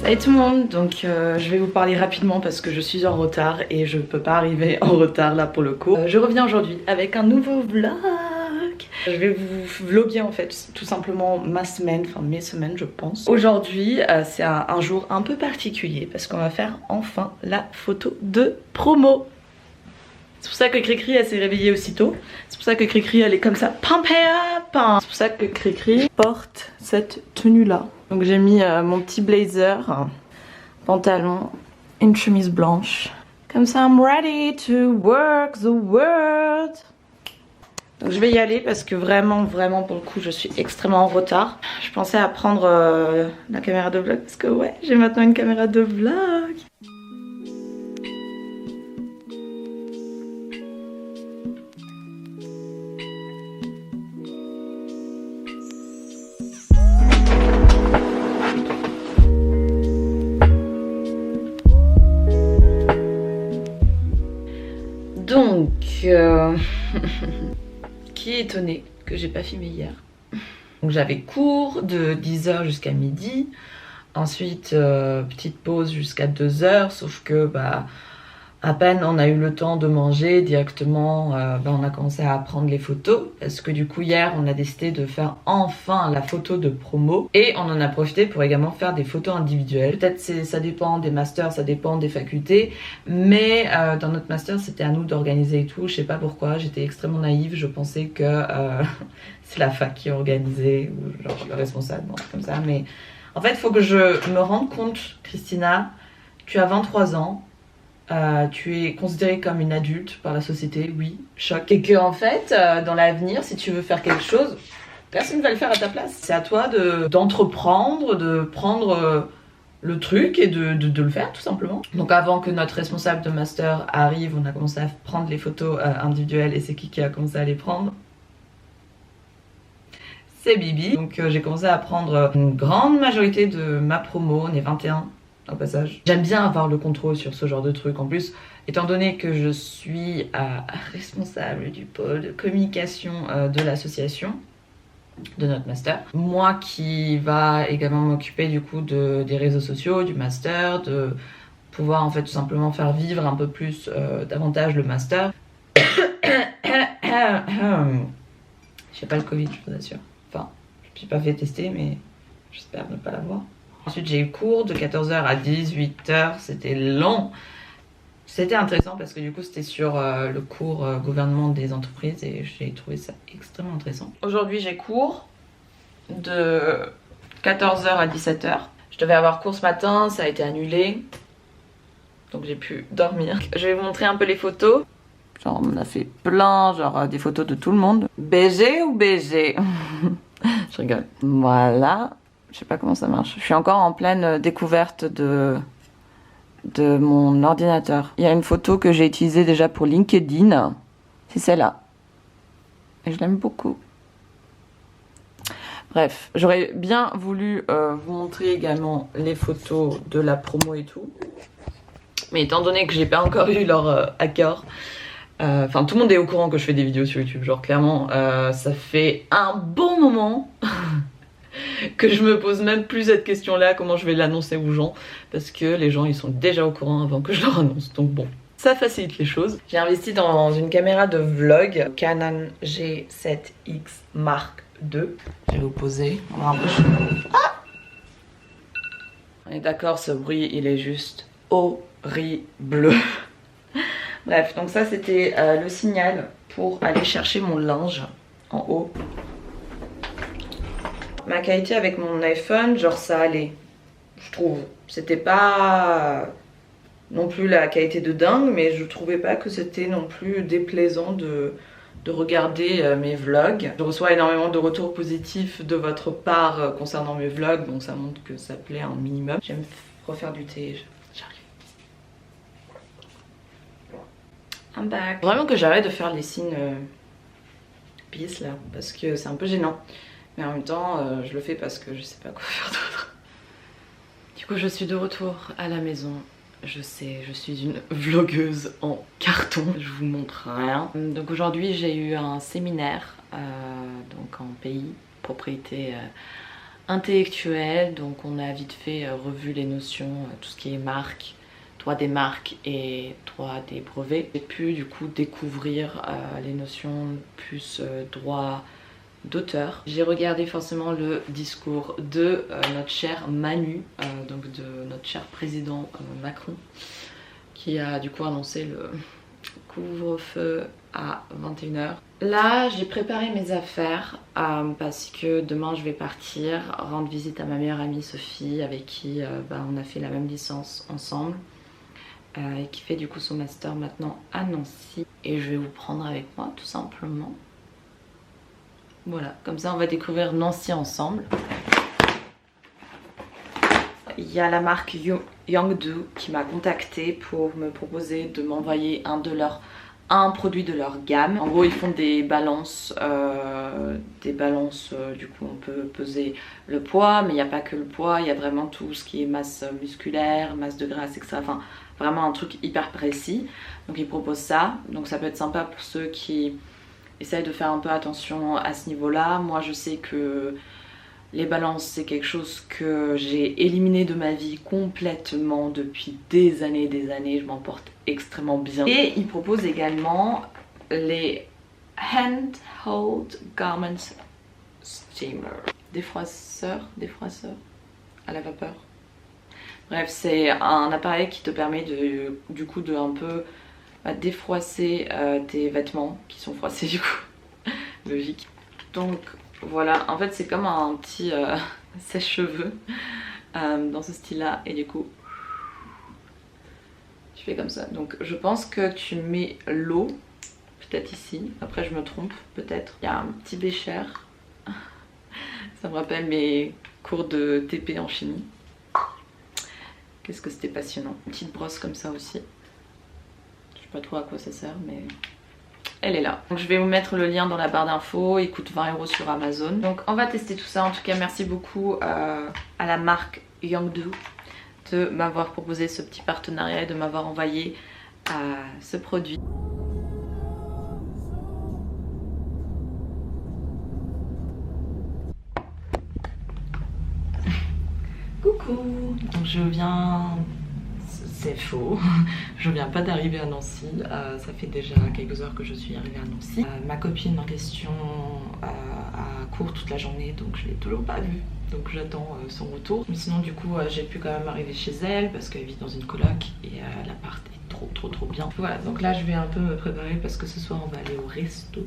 Salut tout le monde, donc je vais vous parler rapidement parce que je suis en retard et je peux pas arriver en retard là pour le coup. Je reviens aujourd'hui avec un nouveau vlog. Je vais vous vloguer en fait tout simplement ma semaine, enfin mes semaines je pense. Aujourd'hui c'est un jour un peu particulier parce qu'on va faire enfin la photo de promo. C'est pour ça que Cricri elle s'est réveillée aussitôt. C'est pour ça que Cricri elle est comme ça, pumpé up. C'est pour ça que Cricri porte cette tenue là. Donc j'ai mis mon petit blazer, pantalon, une chemise blanche. Comme ça I'm ready to work the world. Donc je vais y aller parce que vraiment pour le coup je suis extrêmement en retard. Je pensais à prendre la caméra de vlog parce que ouais j'ai maintenant une caméra de vlog. Donc, qui est étonné que j'ai pas filmé hier. Donc j'avais cours de 10 h jusqu'à midi. Ensuite, petite pause jusqu'à 2 h. Sauf que à peine on a eu le temps de manger directement, on a commencé à prendre les photos. Parce que du coup hier on a décidé de faire enfin la photo de promo. Et on en a profité pour également faire des photos individuelles. Peut-être ça dépend des masters, ça dépend des facultés. Mais dans notre master c'était à nous d'organiser et tout. Je sais pas pourquoi, j'étais extrêmement naïve. Je pensais que c'est la fac qui organisait. Ou genre je suis responsable, bon, comme ça. Mais en fait il faut que je me rende compte, Christina, tu as 23 ans. Tu es considérée comme une adulte par la société, oui, choc. Et que en fait, dans l'avenir, si tu veux faire quelque chose, personne ne va le faire à ta place. C'est à toi d'entreprendre, de prendre le truc et de le faire tout simplement. Donc avant que notre responsable de master arrive, on a commencé à prendre les photos individuelles et c'est qui a commencé à les prendre? C'est Bibi. Donc j'ai commencé à prendre une grande majorité de ma promo, on est 21. Au passage, j'aime bien avoir le contrôle sur ce genre de truc. En plus, étant donné que je suis responsable du pôle de communication de l'association, de notre master, moi qui va également m'occuper du coup des réseaux sociaux, du master, de pouvoir en fait tout simplement faire vivre un peu plus davantage le master. J'ai pas le Covid, je vous assure. Enfin, je me suis pas fait tester, mais j'espère ne pas l'avoir. Ensuite j'ai eu cours de 14 h à 18 h, c'était long. C'était intéressant parce que du coup c'était sur le cours gouvernement des entreprises et j'ai trouvé ça extrêmement intéressant. Aujourd'hui j'ai cours de 14 h à 17 h. Je devais avoir cours ce matin, ça a été annulé. Donc j'ai pu dormir. Je vais vous montrer un peu les photos. Genre on a fait plein, genre des photos de tout le monde. BG ou BG? Je rigole. Voilà. Je sais pas comment ça marche. Je suis encore en pleine découverte de mon ordinateur. Il y a une photo que j'ai utilisée déjà pour LinkedIn. C'est celle-là. Et je l'aime beaucoup. Bref, j'aurais bien voulu vous montrer également les photos de la promo et tout. Mais étant donné que j'ai pas encore eu leur accord, enfin tout le monde est au courant que je fais des vidéos sur YouTube. Genre clairement, ça fait un bon moment que je me pose même plus cette question là, comment je vais l'annoncer aux gens, parce que les gens ils sont déjà au courant avant que je leur annonce, donc bon, ça facilite les choses. J'ai investi dans une caméra de vlog Canon G7X Mark II. Je vais vous poser, on va un peu... Ah, on est d'accord, ce bruit il est juste horrible. Bref, donc ça c'était le signal pour aller chercher mon linge en haut. Ma qualité avec mon iPhone, genre ça allait, je trouve. C'était pas non plus la qualité de dingue, mais je trouvais pas que c'était non plus déplaisant de regarder mes vlogs. Je reçois énormément de retours positifs de votre part concernant mes vlogs, donc ça montre que ça plaît un minimum. J'aime refaire du thé, j'arrive. I'm back. Vraiment que j'arrête de faire les signes peace là, parce que c'est un peu gênant. Mais en même temps, je le fais parce que je sais pas quoi faire d'autre. Du coup, je suis de retour à la maison. Je sais, je suis une vlogueuse en carton. Je vous montre rien. Donc aujourd'hui, j'ai eu un séminaire donc en PI, propriété intellectuel, donc on a vite fait revu les notions, tout ce qui est marque, droit des marques et droit des brevets. J'ai pu du coup découvrir les notions plus droit d'auteur. J'ai regardé forcément le discours de notre cher Manu, donc de notre cher président Macron, qui a du coup annoncé le couvre-feu à 21h. Là, j'ai préparé mes affaires parce que demain je vais partir rendre visite à ma meilleure amie Sophie, avec qui on a fait la même licence ensemble et qui fait du coup son master maintenant à Nancy. Et je vais vous prendre avec moi tout simplement. Voilà, comme ça on va découvrir Nancy ensemble. Il y a la marque Youngdo qui m'a contactée pour me proposer de m'envoyer un produit de leur gamme. En gros, ils font des balances, du coup on peut peser le poids, mais il n'y a pas que le poids, il y a vraiment tout ce qui est masse musculaire, masse de graisse, etc. Enfin, vraiment un truc hyper précis. Donc ils proposent ça, donc ça peut être sympa pour ceux qui essayent de faire un peu attention à ce niveau-là. Moi je sais que les balances, c'est quelque chose que j'ai éliminé de ma vie complètement depuis des années, je m'en porte extrêmement bien. Et ils proposent également les Handheld Garment Steamer. Défroisseur à la vapeur. Bref, c'est un appareil qui te permet du coup de un peu défroisser tes vêtements qui sont froissés du coup. Logique. Donc voilà, en fait c'est comme un petit sèche-cheveux dans ce style là, et du coup tu fais comme ça. Donc je pense que tu mets l'eau peut-être ici, après je me trompe peut-être. Il y a un petit bécher, ça me rappelle mes cours de TP en chimie. Qu'est-ce que c'était passionnant. Une petite brosse comme ça aussi, je sais pas trop à quoi ça sert mais elle est là. Donc je vais vous mettre le lien dans la barre d'infos, il coûte 20 € sur Amazon. Donc on va tester tout ça. En tout cas merci beaucoup à la marque Youngdo de m'avoir proposé ce petit partenariat et de m'avoir envoyé ce produit. Coucou. Donc je viens... C'est faux, je viens pas d'arriver à Nancy, ça fait déjà quelques heures que je suis arrivée à Nancy. Ma copine en question a cours toute la journée, donc je l'ai toujours pas vue, donc j'attends son retour. Mais sinon du coup j'ai pu quand même arriver chez elle parce qu'elle vit dans une coloc et l'appart est trop bien. Voilà, donc là je vais un peu me préparer parce que ce soir on va aller au resto.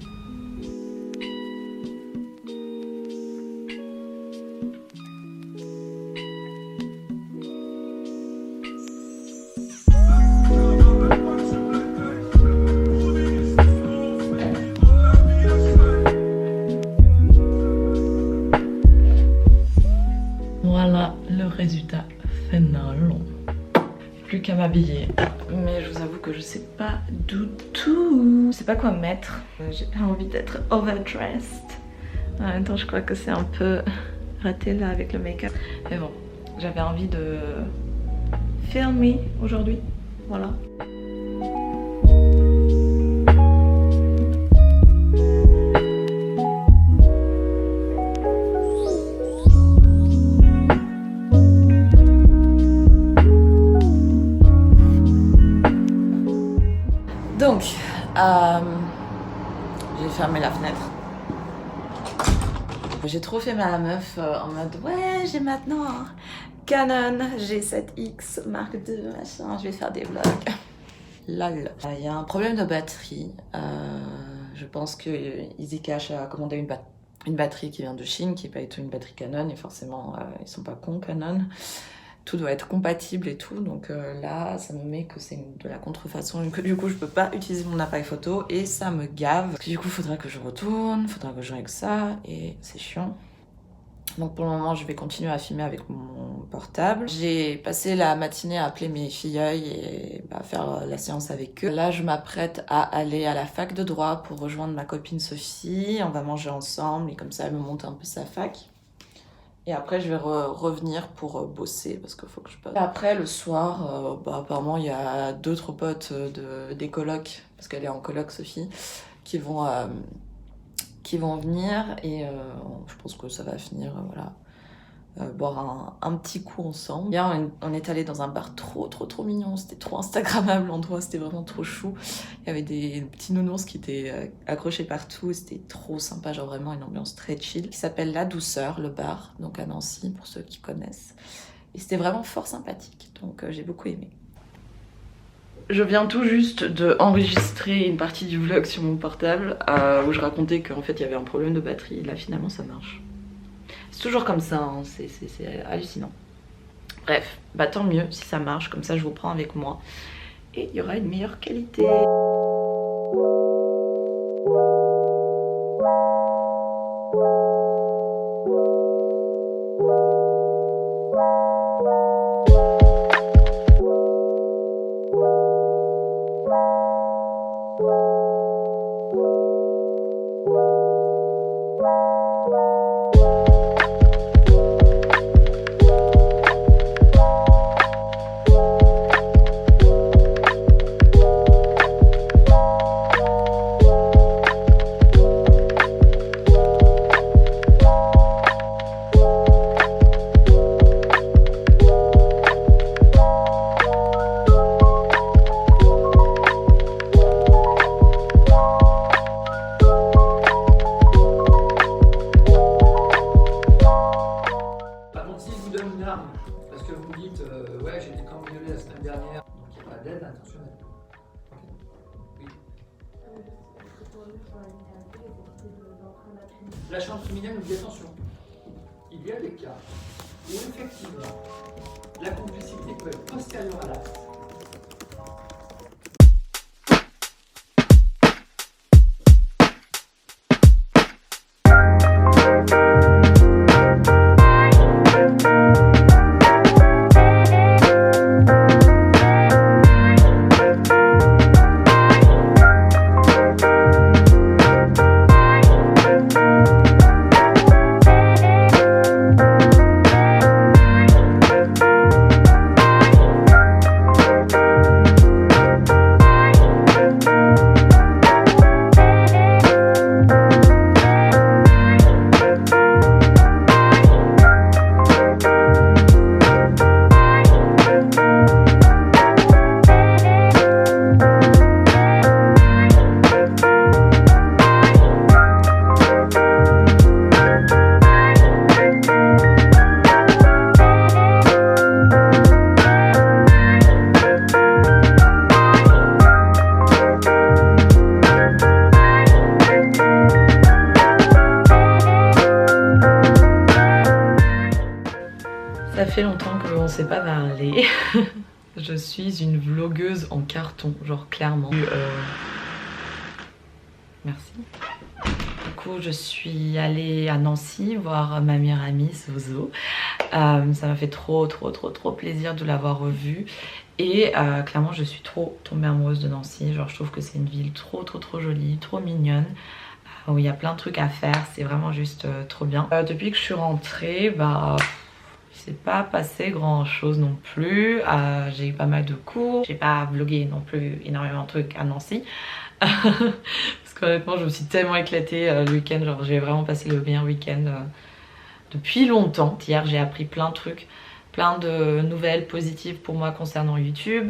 Voilà le résultat final. Plus qu'à m'habiller. Mais je vous avoue que je sais pas du tout. Je sais pas quoi mettre. J'ai pas envie d'être overdressed. En même temps je crois que c'est un peu raté là avec le make-up. Mais bon, j'avais envie de filmer aujourd'hui. Voilà. Donc, j'ai fermé la fenêtre. J'ai trop fait ma meuf en mode ouais, j'ai maintenant un Canon G7X Mark II, machin, je vais faire des vlogs. Lol. Il y a un problème de batterie. Je pense que EasyCash a commandé une batterie qui vient de Chine, qui n'est pas du tout une batterie Canon, et forcément ils sont pas cons Canon. Tout doit être compatible et tout, donc là ça me met que c'est de la contrefaçon et que du coup je peux pas utiliser mon appareil photo et ça me gave. Parce que du coup faudra que je retourne, faudra que je règle ça et c'est chiant. Donc pour le moment je vais continuer à filmer avec mon portable. J'ai passé la matinée à appeler mes filleuils et faire la séance avec eux. Là je m'apprête à aller à la fac de droit pour rejoindre ma copine Sophie. On va manger ensemble et comme ça elle me montre un peu sa fac. Et après je vais revenir pour bosser parce qu'il faut que je bosse. Et après le soir, apparemment il y a d'autres potes des colocs, parce qu'elle est en coloc Sophie, qui vont venir et je pense que ça va finir voilà, boire un petit coup ensemble. Hier, on est allé dans un bar trop mignon, c'était trop instagrammable l'endroit, c'était vraiment trop chou. Il y avait des petits nounours qui étaient accrochés partout, c'était trop sympa, genre vraiment une ambiance très chill. Qui s'appelle La Douceur, le bar, donc à Nancy pour ceux qui connaissent. Et c'était vraiment fort sympathique, donc j'ai beaucoup aimé. Je viens tout juste d'enregistrer une partie du vlog sur mon portable où je racontais qu'en fait il y avait un problème de batterie, et là finalement ça marche. C'est toujours comme ça, hein. C'est hallucinant. Bref, bah tant mieux si ça marche, comme ça je vous prends avec moi et il y aura une meilleure qualité. Parce que vous me dites, ouais, j'ai été cambriolé la semaine dernière, donc il n'y a pas d'aide intentionnelle. Oui. La chambre criminelle nous dit attention. Il y a des cas où effectivement la complicité peut être postérieure à l'acte. Ça fait longtemps qu'on ne s'est pas parlé. Je suis une vlogueuse en carton, genre clairement. Merci. Du coup, je suis allée à Nancy voir ma meilleure amie, Zozo. Ça m'a fait trop plaisir de l'avoir revue. Et clairement, je suis trop tombée amoureuse de Nancy. Genre, je trouve que c'est une ville trop jolie, trop mignonne. Où il y a plein de trucs à faire, c'est vraiment juste trop bien. Depuis que je suis rentrée, bah... il s'est pas passé grand chose non plus. J'ai eu pas mal de cours. J'ai pas vlogué non plus énormément de trucs à Nancy. Parce qu'honnêtement, je me suis tellement éclatée le week-end. Genre, j'ai vraiment passé le meilleur week-end depuis longtemps. Hier, j'ai appris plein de trucs, plein de nouvelles positives pour moi concernant YouTube.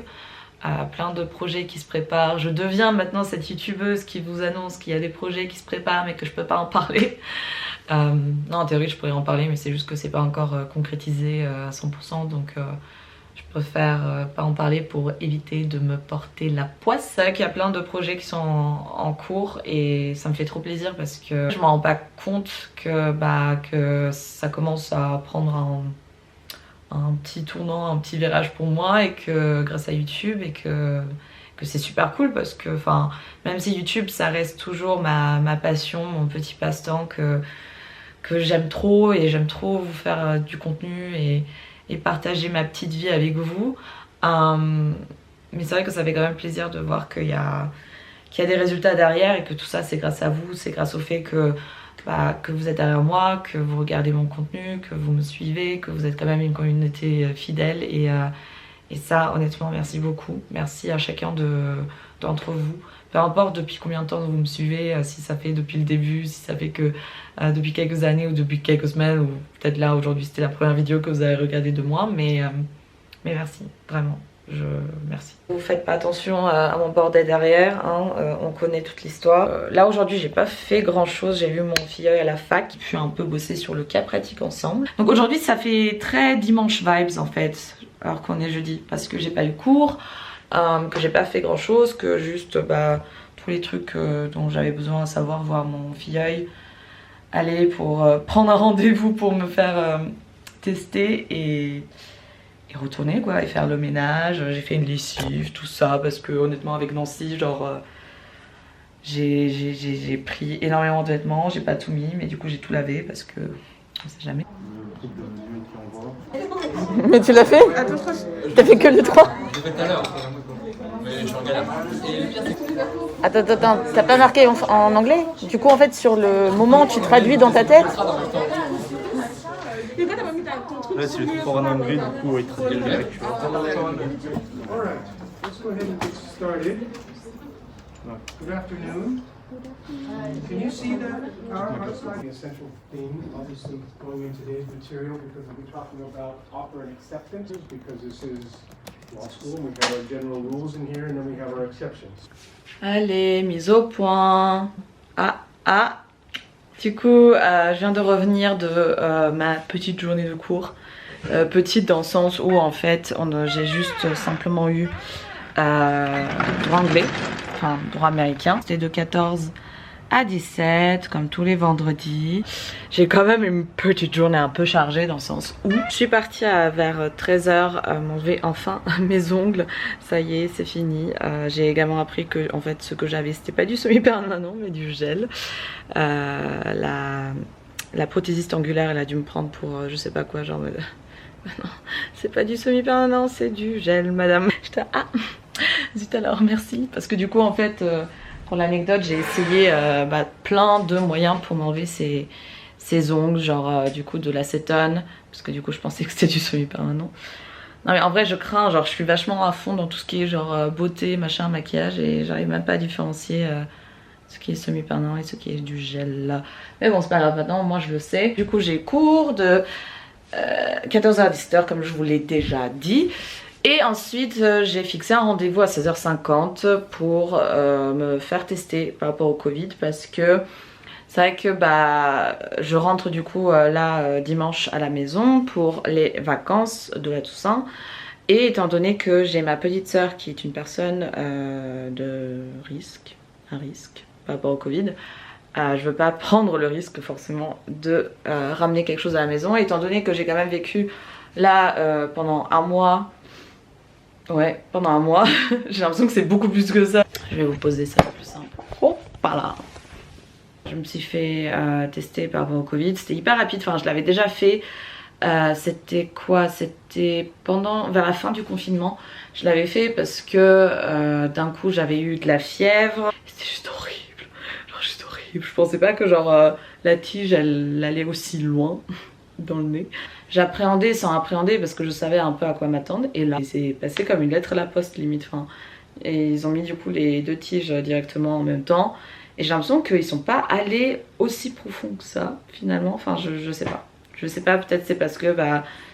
Plein de projets qui se préparent. Je deviens maintenant cette youtubeuse qui vous annonce qu'il y a des projets qui se préparent mais que je peux pas en parler. Non, en théorie je pourrais en parler mais c'est juste que c'est pas encore concrétisé à 100%, donc je préfère pas en parler pour éviter de me porter la poisse. C'est vrai qu'il y a plein de projets qui sont en cours et ça me fait trop plaisir parce que je me rends pas compte que ça commence à prendre un petit tournant, un petit virage pour moi, et que grâce à YouTube, et que c'est super cool parce que même si YouTube ça reste toujours ma passion, mon petit passe-temps que j'aime trop, et j'aime trop vous faire du contenu et partager ma petite vie avec vous. Mais c'est vrai que ça fait quand même plaisir de voir qu'il y a des résultats derrière, et que tout ça c'est grâce à vous, c'est grâce au fait que vous êtes derrière moi, que vous regardez mon contenu, que vous me suivez, que vous êtes quand même une communauté fidèle, Et ça, honnêtement, merci beaucoup. Merci à chacun d'entre vous. Peu importe depuis combien de temps vous me suivez, si ça fait depuis le début, si ça fait que depuis quelques années ou depuis quelques semaines, ou peut-être là aujourd'hui c'était la première vidéo que vous avez regardée de moi, mais merci, vraiment. Merci. Vous faites pas attention à mon bordel derrière, hein, on connaît toute l'histoire. Là aujourd'hui j'ai pas fait grand chose, j'ai vu mon filleul à la fac, puis un peu bossé sur le cas pratique ensemble. Donc aujourd'hui ça fait très dimanche vibes en fait, alors qu'on est jeudi, parce que j'ai pas eu cours, que j'ai pas fait grand chose, que juste tous les trucs dont j'avais besoin, à savoir voir mon filleul, aller pour prendre un rendez-vous pour me faire tester et retourner quoi, et faire le ménage. J'ai fait une lessive, tout ça, parce que honnêtement avec Nancy, genre j'ai pris énormément de vêtements, j'ai pas tout mis, mais du coup j'ai tout lavé parce que on sait jamais. Mais tu l'as fait? T'as fait que le 3? Je l'ai fait tout à l'heure, mais je suis en galère. Attends, t'as pas marqué en anglais? Du coup en fait sur le moment tu traduis dans ta tête? Là, si le truc en anglais, du coup, il traduit le direct. Alright, let's go ahead and get started. Good afternoon. Can you see that PowerPoint slide? The essential theme, obviously, going in today's material because we'll be talking about offer and acceptance because this is law school and we have our general rules in here and then we have our exceptions. Allez, mise au point. Du coup, je viens de revenir de ma petite journée de cours. Petite dans le sens où en fait j'ai juste simplement eu droit anglais, enfin droit américain. C'était de 14 à 17 comme tous les vendredis. J'ai quand même une petite journée un peu chargée dans le sens où je suis partie vers 13h m'enlever enfin mes ongles. Ça y est, c'est fini. J'ai également appris que en fait ce que j'avais c'était pas du semi-permanent mais du gel. La prothésiste angulaire elle a dû me prendre pour je sais pas quoi, genre non, c'est pas du semi-permanent, c'est du gel, madame. J'étais zut alors, merci. Parce que du coup, en fait, pour l'anecdote, j'ai essayé plein de moyens pour m'enlever ces ongles, genre du coup de l'acétone, parce que du coup, je pensais que c'était du semi-permanent. Non mais en vrai, je crains, genre je suis vachement à fond dans tout ce qui est genre beauté, machin, maquillage, et j'arrive même pas à différencier ce qui est semi-permanent et ce qui est du gel là. Mais bon, c'est pas grave, maintenant, moi je le sais. Du coup, j'ai cours de 14h à 17h comme je vous l'ai déjà dit, et ensuite j'ai fixé un rendez-vous à 16h50 pour me faire tester par rapport au Covid, parce que c'est vrai que je rentre du coup dimanche à la maison pour les vacances de la Toussaint, et étant donné que j'ai ma petite soeur qui est une personne de risque, un risque par rapport au Covid, je veux pas prendre le risque forcément de ramener quelque chose à la maison, et étant donné que j'ai quand même vécu là pendant un mois. Ouais, pendant un mois. J'ai l'impression que c'est beaucoup plus que ça. Je vais vous poser ça plus simple. Oh, par là. Je me suis fait tester par rapport au Covid. C'était hyper rapide, enfin je l'avais déjà fait. C'était quoi? C'était vers la fin du confinement. Je l'avais fait parce que d'un coup j'avais eu de la fièvre. C'était juste horrible. Je pensais pas que genre la tige elle allait aussi loin dans le nez. J'appréhendais sans appréhender parce que je savais un peu à quoi m'attendre, et là c'est passé comme une lettre à la poste limite. Enfin, et ils ont mis du coup les deux tiges directement en même temps, et j'ai l'impression qu'ils sont pas allés aussi profond que ça finalement. Enfin je sais pas. Je sais pas, peut-être c'est parce que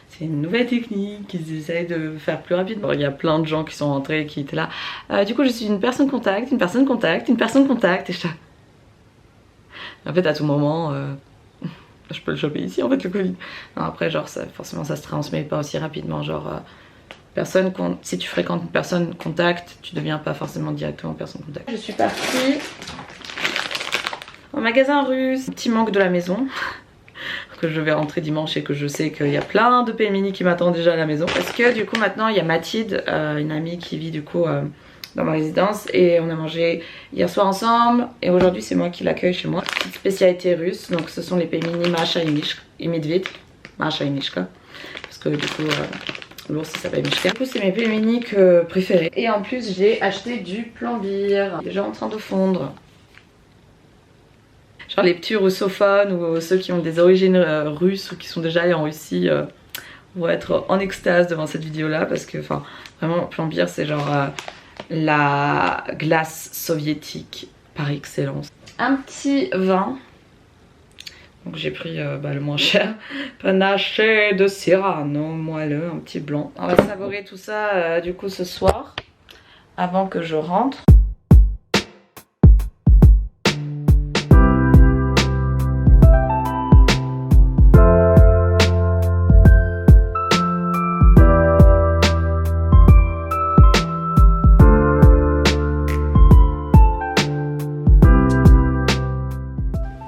c'est une nouvelle technique qu'ils essayent de faire plus rapidement. Il y a plein de gens qui sont rentrés et qui étaient là. Du coup je suis une personne contact, une personne contact, une personne contact, et je... En fait à tout moment je peux le choper ici en fait le Covid. Non, après genre forcément ça se transmet pas aussi rapidement, genre si tu fréquentes une personne contact, tu deviens pas forcément directement personne contact. Je suis partie au magasin russe, petit manque de la maison que je vais rentrer dimanche, et que je sais qu'il y a plein de PMini qui m'attendent déjà à la maison, parce que du coup maintenant il y a Mathilde, une amie qui vit du coup dans ma résidence, et on a mangé hier soir ensemble, et aujourd'hui c'est moi qui l'accueille chez moi. Petite spécialité russe, donc ce sont les pelmeni Masha et Medved, Masha et Mishka, parce que du coup l'ours il s'appelle Mishka. Du coup c'est mes pelmeni préférés, et en plus j'ai acheté du plombier, déjà en train de fondre. Genre les petits russophones ou ceux qui ont des origines russes ou qui sont déjà allés en Russie vont être en extase devant cette vidéo là, parce que enfin Vraiment, plombier, c'est genre la glace soviétique par excellence. Un petit vin. Donc j'ai pris le moins cher. Panaché de Cyrano, moelleux, un petit blanc. On va savourer tout ça du coup ce soir, avant que je rentre.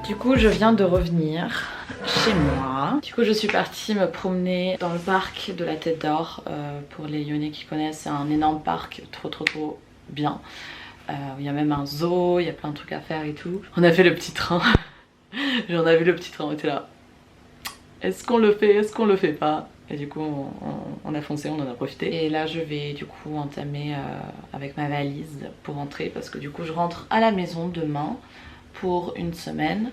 Du coup je viens de revenir chez moi. Du coup je suis partie me promener dans le parc de la Tête d'Or. Pour les Lyonnais qui connaissent, c'est un énorme parc trop bien. Il y a même un zoo, il y a plein de trucs à faire et tout. On a fait le petit train. J'en ai vu le petit train, on était là. Est-ce qu'on le fait? Est-ce qu'on le fait pas? Et du coup on a foncé, on en a profité. Et là je vais du coup entamer avec ma valise pour rentrer, parce que du coup je rentre à la maison demain pour une semaine.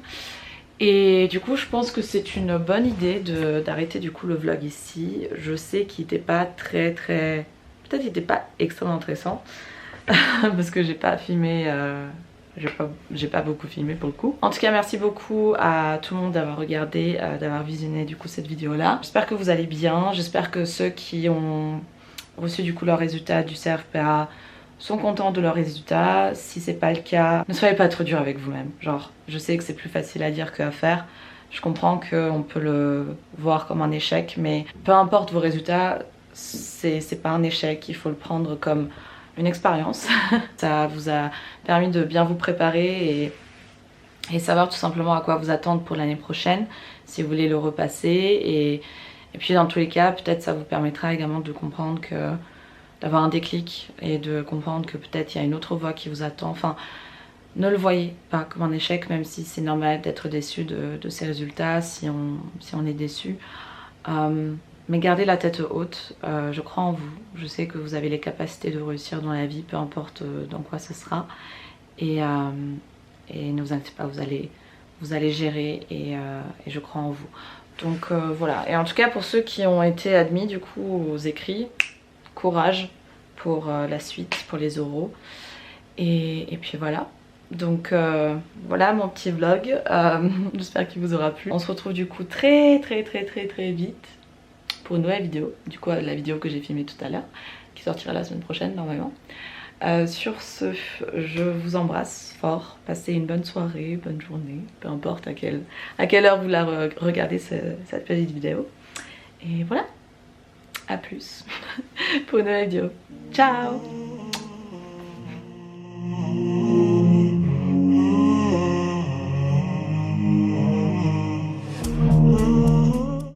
Et du coup je pense que c'est une bonne idée d'arrêter du coup le vlog ici. Je sais qu'il n'était pas peut-être il n'était pas extrêmement intéressant parce que j'ai pas filmé, j'ai pas beaucoup filmé pour le coup. En tout cas merci beaucoup à tout le monde d'avoir regardé, d'avoir visionné du coup cette vidéo là. J'espère que vous allez bien, j'espère que ceux qui ont reçu du coup leurs résultats du CRFPA sont contents de leurs résultats. Si c'est pas le cas, ne soyez pas trop dur avec vous-même. Genre, je sais que c'est plus facile à dire qu'à faire. Je comprends qu'on peut le voir comme un échec, mais peu importe vos résultats, c'est pas un échec. Il faut le prendre comme une expérience. Ça vous a permis de bien vous préparer et savoir tout simplement à quoi vous attendre pour l'année prochaine, si vous voulez le repasser. Et puis dans tous les cas, peut-être ça vous permettra également de comprendre que d'avoir un déclic et de comprendre que peut-être il y a une autre voie qui vous attend. Enfin, ne le voyez pas comme un échec, même si c'est normal d'être déçu de ces résultats, si on est déçu. Mais gardez la tête haute, je crois en vous. Je sais que vous avez les capacités de réussir dans la vie, peu importe dans quoi ce sera. Et ne vous inquiétez pas, vous allez gérer et je crois en vous. Donc voilà. Et en tout cas pour ceux qui ont été admis du coup aux écrits, courage pour la suite, pour les oraux. Et puis voilà. Donc voilà mon petit vlog. J'espère qu'il vous aura plu. On se retrouve du coup très vite pour une nouvelle vidéo. Du coup la vidéo que j'ai filmée tout à l'heure, qui sortira la semaine prochaine normalement. Sur ce, je vous embrasse fort. Passez une bonne soirée, bonne journée, peu importe à quelle heure vous la regardez cette petite vidéo. Et voilà. A plus pour une nouvelle vidéo. Ciao!